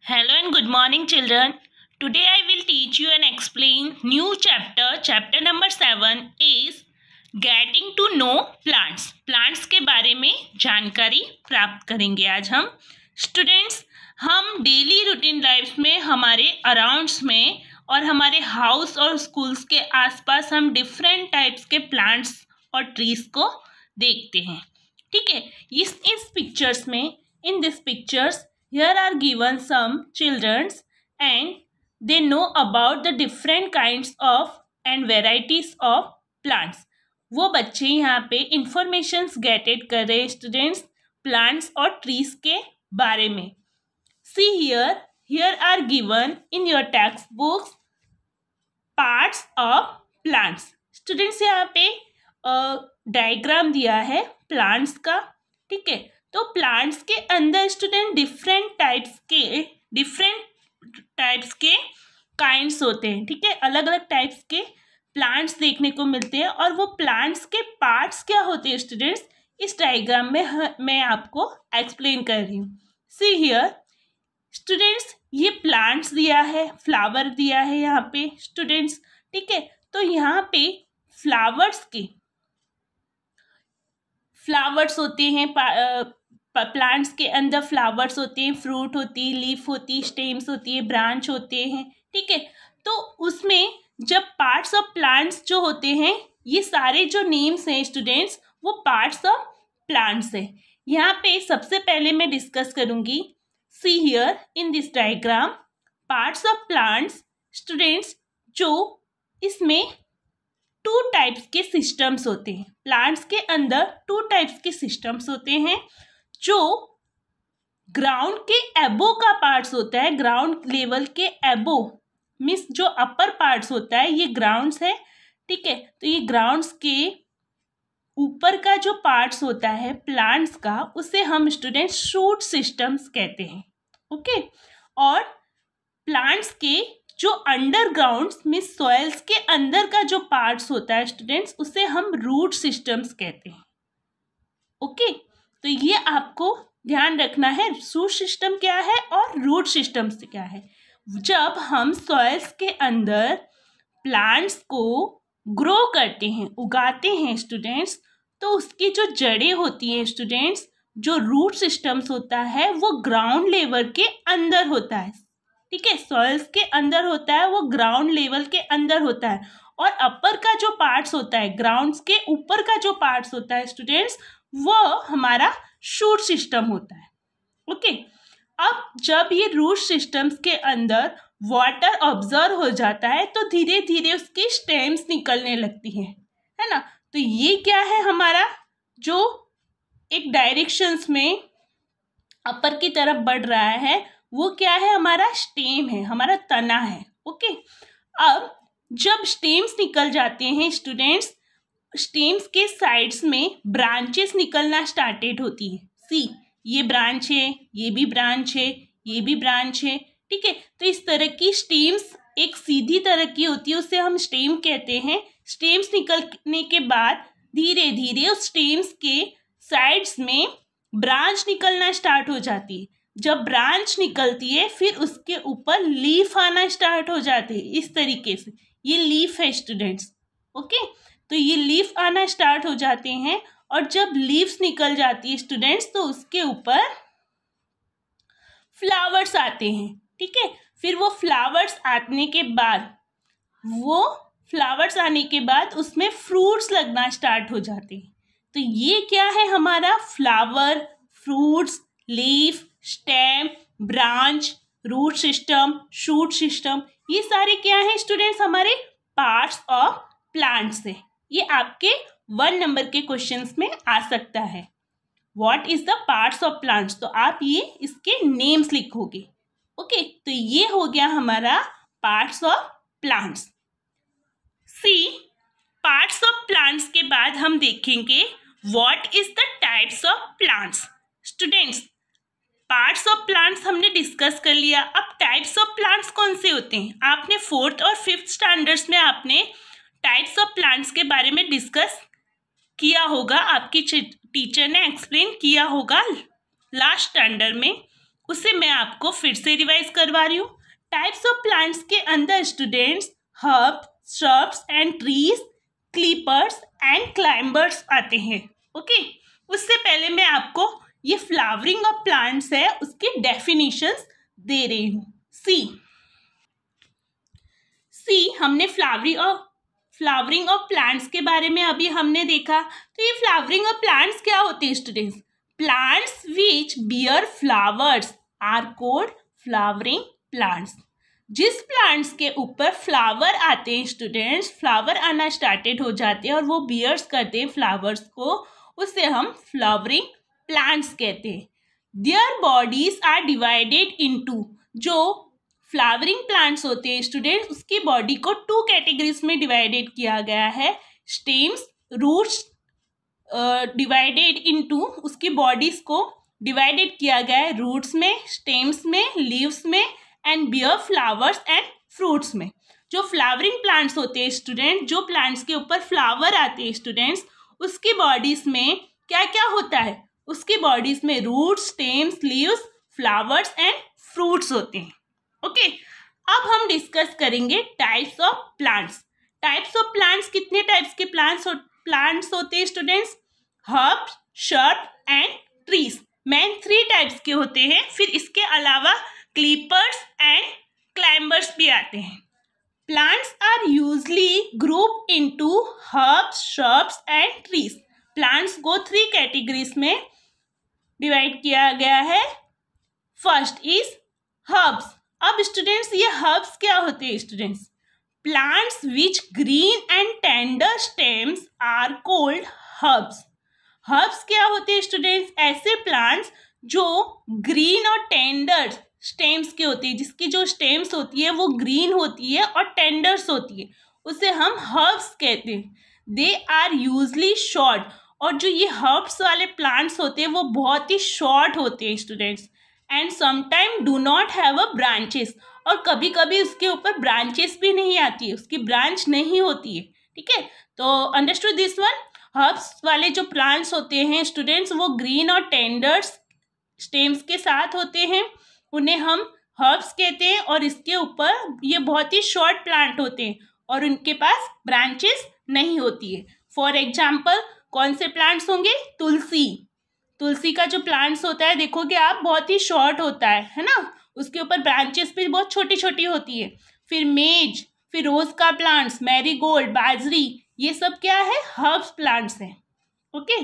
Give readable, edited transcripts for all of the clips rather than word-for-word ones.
Hello and good morning, children. Today I will teach you and explain new chapter. Chapter number 7 is Getting to know plants. Plants के बारे में जानकारी प्राप्त करेंगे आज हम. स्टूडेंट्स, हम डेली रूटीन लाइफ में हमारे अराउंड्स में और हमारे हाउस और स्कूल्स के आसपास हम डिफरेंट टाइप्स के प्लांट्स और ट्रीज को देखते हैं. ठीक है, इस पिक्चर्स में, in this pictures here are given some childrens and they know about the different kinds of and varieties of plants. वो बच्चे यहाँ पे इंफॉर्मेशंस गेटेड कर रहे हैं स्टूडेंट्स प्लांट्स और ट्रीज के बारे में. See here are given in your textbooks parts of plants. Students यहाँ पे डायग्राम दिया है प्लांट्स का. ठीक है, तो प्लांट्स के अंदर स्टूडेंट डिफरेंट टाइप्स के काइंड्स होते हैं. ठीक है, अलग अलग टाइप्स के प्लांट्स देखने को मिलते हैं और वो प्लांट्स के पार्ट्स क्या होते हैं स्टूडेंट्स, इस डायग्राम में मैं आपको एक्सप्लेन कर रही हूँ. सी हियर स्टूडेंट्स, ये प्लांट्स दिया है, फ्लावर दिया है यहाँ पे स्टूडेंट्स. ठीक है, तो यहाँ पे फ्लावर्स होते हैं, प्लांट्स के अंदर फ्लावर्स होते हैं, फ्रूट होती है, लीफ होती है, स्टेम्स होती है, ब्रांच होते हैं. ठीक है, तो उसमें जब पार्ट्स ऑफ प्लांट्स जो होते हैं, ये सारे जो नेम्स हैं स्टूडेंट्स वो पार्ट्स ऑफ प्लांट्स है. यहाँ पे सबसे पहले मैं डिस्कस करूँगी. See here in this diagram parts of plants students, जो इसमें 2 टाइप्स के सिस्टम्स होते हैं. प्लांट्स के अंदर 2 टाइप्स के सिस्टम्स होते हैं. जो ग्राउंड के एबो का पार्ट्स होता है, ग्राउंड लेवल के एबो मीन्स जो अपर पार्ट्स होता है ये ग्राउंड्स है. ठीक है, तो ये ग्राउंड्स के ऊपर का जो पार्ट्स होता है प्लांट्स का, उसे हम स्टूडेंट्स शूट सिस्टम्स कहते हैं. ओके, और प्लांट्स के जो अंडरग्राउंड मीन्स सॉइल्स के अंदर का जो पार्ट्स होता है स्टूडेंट्स, उसे हम रूट सिस्टम्स कहते हैं. ओके, तो ये आपको ध्यान रखना है, शूट सिस्टम क्या है और रूट सिस्टम क्या है. जब हम सॉइल्स के अंदर प्लांट्स को ग्रो करते हैं, उगाते हैं स्टूडेंट्स, तो उसकी जो जड़ें होती हैं स्टूडेंट्स, जो रूट सिस्टम्स होता है वो ग्राउंड लेवल के अंदर होता है. ठीक है, सॉइल्स के अंदर होता है, वो ग्राउंड लेवल के अंदर होता है. और अपर का जो पार्ट्स होता है, ग्राउंड्स के ऊपर का जो पार्ट्स होता है स्टूडेंट्स, वो हमारा शूट सिस्टम होता है. ओके, अब जब ये रूट सिस्टम्स के अंदर वाटर ऑब्जर्व हो जाता है तो धीरे धीरे उसकी स्टेम्स निकलने लगती हैं, है ना. तो ये क्या है हमारा, जो एक डायरेक्शंस में अपर की तरफ बढ़ रहा है, वो क्या है, हमारा स्टेम है, हमारा तना है. ओके, अब जब स्टेम्स निकल जाते हैं स्टूडेंट्स, स्टेम्स के साइड्स में ब्रांचेस निकलना स्टार्टेड होती है. सी, ये ब्रांच है, ये भी ब्रांच है, ये भी ब्रांच है. ठीक है, तो इस तरह की स्टेम्स एक सीधी तरह की होती है, उसे हम स्टेम कहते हैं. स्टेम्स निकलने के बाद धीरे धीरे उस स्टेम्स के साइड्स में ब्रांच निकलना स्टार्ट हो जाती है. जब ब्रांच निकलती है फिर उसके ऊपर लीफ आना स्टार्ट हो जाती है. इस तरीके से ये लीफ है स्टूडेंट्स. ओके, तो ये लीफ आना स्टार्ट हो जाते हैं और जब लीव्स निकल जाती है स्टूडेंट्स तो उसके ऊपर फ्लावर्स आते हैं. ठीक है, फिर वो फ्लावर्स आने के बाद उसमें फ्रूट्स लगना स्टार्ट हो जाते हैं. तो ये क्या है हमारा flower, fruits, leaf, stem, branch, root system, shoot system, ये सारे क्या है स्टूडेंट्स, हमारे पार्ट्स ऑफ प्लांट्स है. ये आपके 1 नंबर के क्वेश्चंस में आ सकता है. What is the parts of plants, तो आप ये इसके नेम्स लिखोगे. ओके, तो ये हो गया हमारा parts of plants. See, parts of plants के बाद हम देखेंगे what is the types of plants. Students, parts of plants हमने डिस्कस कर लिया. अब टाइप्स ऑफ प्लांट्स कौन से होते हैं, आपने 4th और 5th स्टैंडर्ड्स में आपने टाइप्स ऑफ प्लांट्स के बारे में डिस्कस किया होगा, आपकी टीचर ने एक्सप्लेन किया होगा लास्ट स्टैंडर्ड में. उसे मैं आपको फिर से रिवाइज करवा रही हूँ। टाइप्स ऑफ प्लांट्स के अंदर students herb, shrubs and trees, clippers and climbers आते हैं। ओके, उससे पहले मैं आपको ये फ्लावरिंग ऑफ प्लांट्स है उसके डेफिनेशंस दे रही हूँ। सी हमने फ्लावरिंग ऑफ प्लांट्स के बारे में अभी हमने देखा। तो ये फ्लावरिंग ऑफ प्लांट्स क्या होते हैं students? Plants which bear flowers are called flowering plants. जिस प्लांट्स के ऊपर फ्लावर आते हैं स्टूडेंट्स, फ्लावर आना स्टार्टेड हो जाते हैं और वो बियर्स करते हैं फ्लावर्स को, उसे हम फ्लावरिंग प्लांट्स कहते हैं। Their bodies are divided into, जो फ्लावरिंग प्लांट्स होते हैं स्टूडेंट्स, उसकी बॉडी को 2 कैटेगरीज में डिवाइडेड किया गया है। स्टेम्स, रूट्स डिवाइडेड इनटू, उसकी बॉडीज को डिवाइडेड किया गया है रूट्स में, स्टेम्स में, लीव्स में and beer flowers and fruits में। जो फ्लावरिंग प्लांट्स होते हैं स्टूडेंट, जो प्लांट्स के ऊपर फ्लावर आते हैं स्टूडेंट्स, उसकी बॉडीज में क्या क्या होता है? उसकी बॉडीज में roots, stems, leaves, flowers and fruits होते हैं। ओके, अब हम डिस्कस करेंगे types of plants. Types of plants, कितने टाइप्स के प्लांट्स होते हैं students? Herb, shrub and trees. Main 3 types के होते हैं। फिर इसके अलावा क्लीपर्स एंड क्लाइंबर्स भी आते हैं। Plants are usually group into herbs, shrubs and trees. Plants को 3 कैटेगरीज में डिवाइड किया गया है। First is herbs. अब स्टूडेंट्स ये हर्ब्स क्या होते हैं students? Plants which green and tender stems are called herbs. Herbs क्या होते हैं स्टूडेंट्स? ऐसे प्लांट्स जो ग्रीन और टेंडर स्टेम्स के होते हैं, जिसकी जो स्टेम्स होती है वो ग्रीन होती है और टेंडर्स होती है, उसे हम हर्ब्स कहते हैं। दे आर यूजली शॉर्ट, और जो ये हर्ब्स वाले प्लांट्स होते हैं वो बहुत ही शॉर्ट होते हैं students. And sometime do not have a branches, और कभी कभी उसके ऊपर ब्रांचेस भी नहीं आती है, उसकी ब्रांच नहीं होती है। ठीक है, तो अंडरस्टूड दिस वन। हर्ब्स वाले जो प्लांट्स होते हैं स्टूडेंट्स, वो ग्रीन और टेंडर्स स्टेम्स के साथ होते हैं, उन्हें हम हर्ब्स कहते हैं। और इसके ऊपर ये बहुत ही शॉर्ट प्लांट होते हैं और उनके पास ब्रांचेस नहीं होती है। फॉर एग्जाम्पल कौन से प्लांट्स होंगे? तुलसी का जो प्लांट्स होता है देखोगे आप, बहुत ही शॉर्ट होता है ना, उसके ऊपर ब्रांचेस भी बहुत छोटी छोटी होती है। फिर मेज, फिर रोज का प्लांट्स, मैरीगोल्ड, बाजरी, ये सब क्या है? हर्ब्स प्लांट्स हैं। Okay,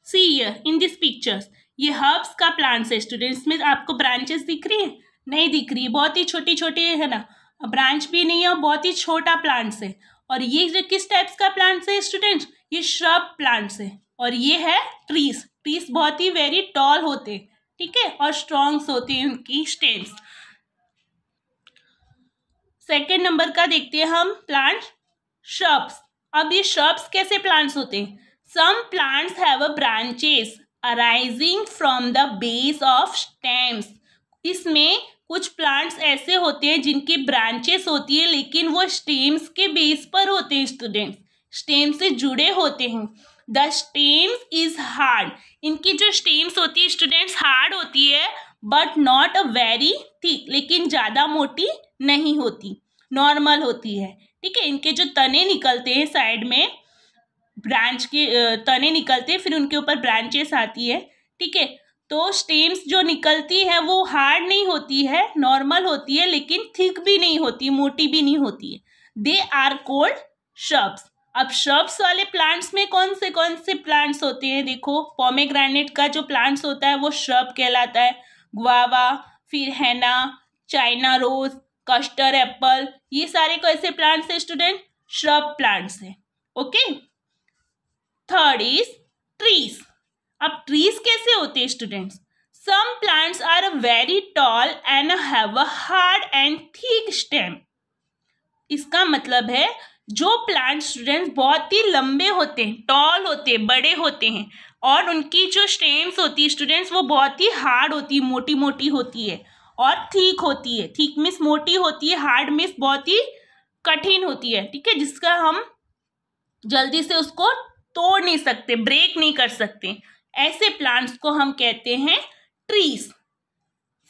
see here in this pictures, ये हर्ब्स का प्लांट्स है स्टूडेंट्स। में आपको ब्रांचेस दिख रही है? नहीं दिख रही है, बहुत ही छोटी छोटी है ना, ब्रांच भी नहीं है और बहुत ही छोटा प्लांट्स है। और ये जो किस टाइप्स का प्लांट्स है स्टूडेंट्स? ये श्रब प्लांट्स है। और ये है ट्रीज। ट्रीज बहुत ही वेरी टॉल होते हैं, ठीक है, और स्ट्रॉन्ग्स होते हैं उनकी स्टेम्स। सेकेंड नंबर का देखते हैं हम प्लांट श्रब्स। अब ये श्रब्स कैसे प्लांट्स होते हैं? Some plants have a branches arising from the base of stems. इसमें कुछ प्लांट्स ऐसे होते हैं जिनकी ब्रांचेस होती है लेकिन वो स्टेम्स के बेस पर होते हैं स्टूडेंट्स, स्टेम से जुड़े होते हैं। The stems is hard. इनकी जो स्टेम्स होती है स्टूडेंट्स हार्ड होती है, but not a very thick, लेकिन ज़्यादा मोटी नहीं होती, नॉर्मल होती है। ठीक है, इनके जो तने निकलते हैं साइड में, ब्रांच के तने निकलते हैं, फिर उनके ऊपर ब्रांचेस आती है। ठीक है, तो स्टेम्स जो निकलती है वो हार्ड नहीं होती है, नॉर्मल होती है, लेकिन थिक भी नहीं होती, मोटी भी नहीं होती है। They are called shrubs. अब श्रब्स वाले प्लांट्स में कौन से प्लांट्स होते हैं? देखो, पोमेग्रेनेट का जो प्लांट्स होता है वो श्रब कहलाता है। गुआवा, फिर हैना, चाइना रोज, कस्टर एप्पल, ये सारे कैसे प्लांट्स हैं स्टूडेंट? श्रब प्लांट्स हैं। Okay, third is trees. अब ट्रीज कैसे होते हैं students? Some plants are very tall and have a hard and thick stem. इसका मतलब है जो प्लांट स्टूडेंट्स बहुत ही लंबे होते हैं, टॉल होते हैं, बड़े होते हैं, और उनकी जो स्टेम्स होती है स्टूडेंट्स वो बहुत ही हार्ड होती है, मोटी मोटी होती है, और थिक होती है। थिक मीन्स मोटी होती है, हार्ड मीन्स बहुत ही कठिन होती है। ठीक है, जिसका हम जल्दी से उसको तोड़ नहीं सकते, ब्रेक नहीं कर सकते। ऐसे प्लांट्स को हम कहते हैं trees.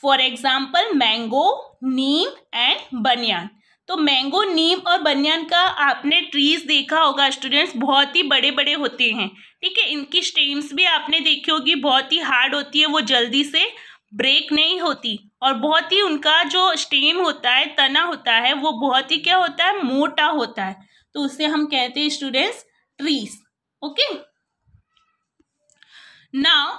For example, mango, neem and banyan. तो मैंगो, नीम और बनियान का आपने ट्रीज देखा होगा स्टूडेंट्स, बहुत ही बड़े बड़े होते हैं, ठीक है। इनकी स्टेम्स भी आपने देखी होगी, बहुत ही हार्ड होती है, वो जल्दी से ब्रेक नहीं होती, और बहुत ही उनका जो स्टेम होता है, तना होता है, वो बहुत ही क्या होता है, मोटा होता है, तो उसे हम कहते हैं students trees. Okay, now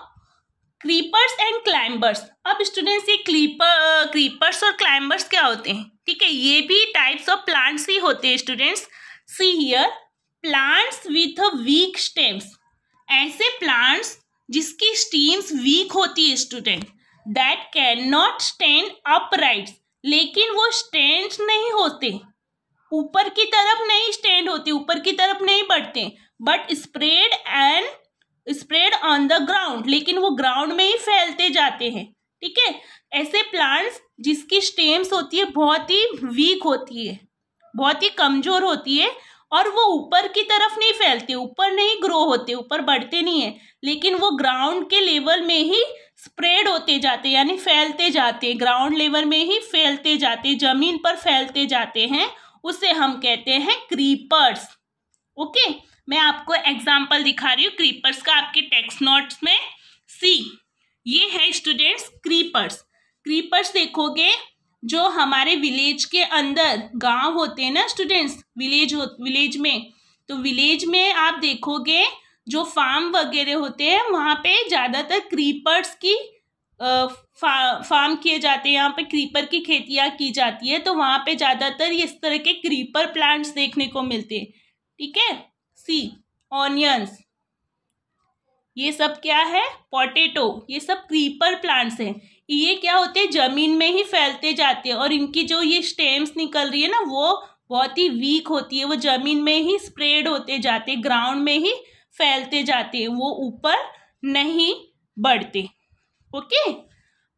creepers and climbers. अब स्टूडेंट्स ये क्रीपर्स और क्लाइंबर्स क्या होते हैं, ठीक है, ये भी टाइप्स ऑफ प्लांट्स ही होते हैं students. See here, plants with a weak stems, ऐसे प्लांट्स जिसकी स्टेम्स वीक होती है student, that can not stand upright, लेकिन वो स्टैंड नहीं होते, ऊपर की तरफ नहीं स्टैंड होते, ऊपर की तरफ नहीं बढ़ते, but spread on the ground, लेकिन वो ग्राउंड में ही फैलते जाते हैं, ठीक है। ऐसे प्लांट्स जिसकी स्टेम्स होती है बहुत ही वीक होती है, बहुत ही कमजोर होती है, और वो ऊपर की तरफ नहीं फैलते, ऊपर नहीं ग्रो होते, ऊपर बढ़ते नहीं है, लेकिन वो ग्राउंड के लेवल में ही स्प्रेड होते जाते, यानी फैलते जाते, ग्राउंड लेवल में ही फैलते जाते, जमीन पर फैलते जाते हैं, उसे हम कहते हैं क्रीपर्स। ओके, मैं आपको एग्जाम्पल दिखा रही हूँ क्रीपर्स का आपके टेक्स्ट नोट्स में। सी, ये है स्टूडेंट्स क्रीपर्स। क्रीपर्स देखोगे जो हमारे विलेज के अंदर गांव होते हैं ना स्टूडेंट्स, विलेज में, तो विलेज में आप देखोगे जो फार्म वगैरह होते हैं वहाँ पे ज़्यादातर क्रीपर्स की फार्म किए जाते हैं, यहाँ पे क्रीपर की खेतियाँ की जाती है, तो वहाँ पे ज़्यादातर इस तरह के क्रीपर प्लांट्स देखने को मिलते हैं, ठीक है। सी, ऑनियंस, ये सब क्या है, पोटैटो, ये सब क्रीपर प्लांट्स हैं। ये क्या होते हैं, जमीन में ही फैलते जाते हैं, और इनकी जो ये स्टेम्स निकल रही है ना, वो बहुत ही वीक होती है, वो जमीन में ही स्प्रेड होते जाते, ग्राउंड में ही फैलते जाते हैं, वो ऊपर नहीं बढ़ते। Okay,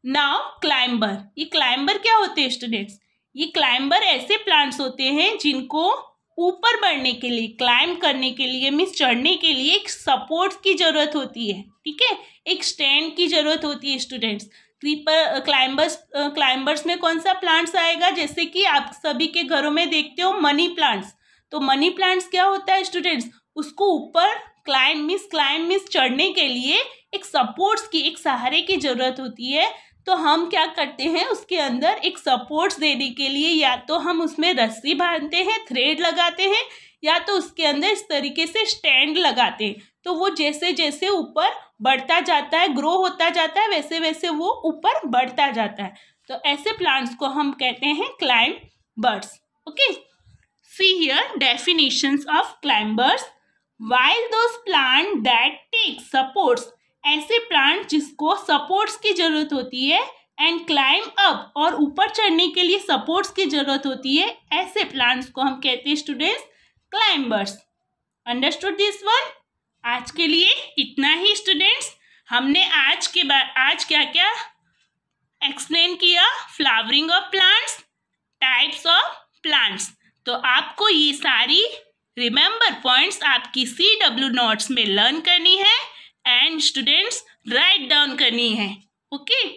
now climber. ये क्लाइंबर क्या होते हैं स्टूडेंट्स, ये क्लाइंबर ऐसे प्लांट्स होते हैं जिनको ऊपर बढ़ने के लिए, क्लाइंब करने के लिए, मीन्स चढ़ने के लिए एक सपोर्ट की जरूरत होती है, ठीक है, एक स्टैंड की जरूरत होती है स्टूडेंट्स। क्लाइंबर्स में कौन सा प्लांट्स आएगा, जैसे कि आप सभी के घरों में देखते हो मनी प्लांट्स, तो मनी प्लांट्स क्या होता है स्टूडेंट्स, उसको ऊपर क्लाइंब मीन्स चढ़ने के लिए एक सपोर्ट्स की, एक सहारे की जरूरत होती है, तो हम क्या करते हैं, उसके अंदर एक सपोर्ट्स देने के लिए या तो हम उसमें रस्सी बांधते हैं, थ्रेड लगाते हैं, या तो उसके अंदर इस तरीके से स्टैंड लगाते हैं, तो वो जैसे जैसे ऊपर बढ़ता जाता है, ग्रो होता जाता है, वैसे वैसे वो ऊपर बढ़ता जाता है, तो ऐसे प्लांट्स को हम कहते हैं climbers. Okay, see here definitions of climbers. While those plant that take supports, ऐसे प्लांट जिसको सपोर्ट्स की जरूरत होती है, एंड क्लाइम अप, और ऊपर चढ़ने के लिए सपोर्ट्स की जरूरत होती है, ऐसे प्लांट्स को हम कहते हैं students climbers. Understood this one? आज के लिए इतना ही स्टूडेंट्स। हमने आज क्या क्या एक्सप्लेन किया, flowering of plants, types of plants, तो आपको ये सारी रिमेंबर पॉइंट्स आपकी CW नोट्स में लर्न करनी है, एंड स्टूडेंट्स राइट डाउन करनी है। ओके,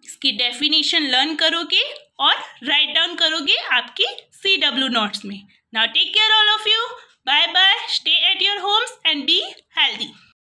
इसकी डेफिनेशन लर्न करोगे और राइट डाउन करोगे आपकी CW नोट्स में। Now take care all of you, bye bye, stay at your homes and be healthy.